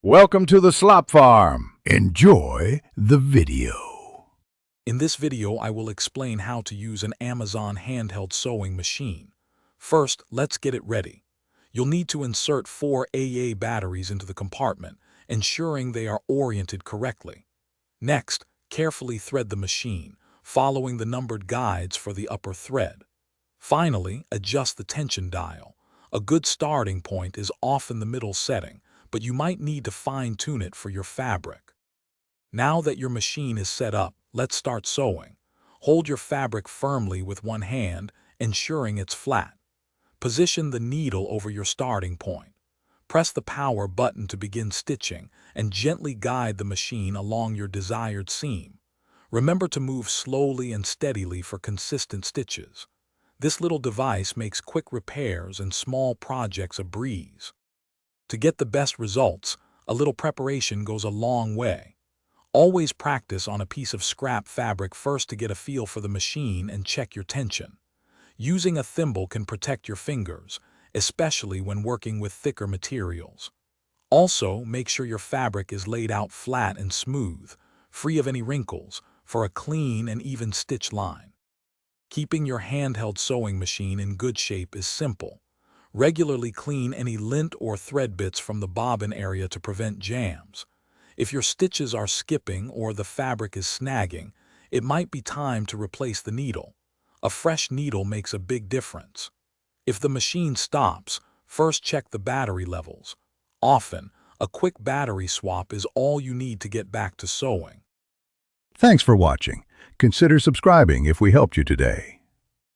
Welcome to the Slop Farm. Enjoy the video. In this video, I will explain how to use an Amazon handheld sewing machine. First, let's get it ready. You'll need to insert 4 AA batteries into the compartment, ensuring they are oriented correctly. Next, carefully thread the machine, following the numbered guides for the upper thread. Finally, adjust the tension dial. A good starting point is often the middle setting, but you might need to fine-tune it for your fabric. Now that your machine is set up, let's start sewing. Hold your fabric firmly with one hand, ensuring it's flat. Position the needle over your starting point. Press the power button to begin stitching and gently guide the machine along your desired seam. Remember to move slowly and steadily for consistent stitches. This little device makes quick repairs and small projects a breeze. To get the best results, a little preparation goes a long way. Always practice on a piece of scrap fabric first to get a feel for the machine and check your tension. Using a thimble can protect your fingers, especially when working with thicker materials. Also, make sure your fabric is laid out flat and smooth, free of any wrinkles, for a clean and even stitch line. Keeping your handheld sewing machine in good shape is simple. Regularly clean any lint or thread bits from the bobbin area to prevent jams. If your stitches are skipping or the fabric is snagging, it might be time to replace the needle. A fresh needle makes a big difference. If the machine stops, first check the battery levels. Often, a quick battery swap is all you need to get back to sewing. Thanks for watching. Consider subscribing if we helped you today.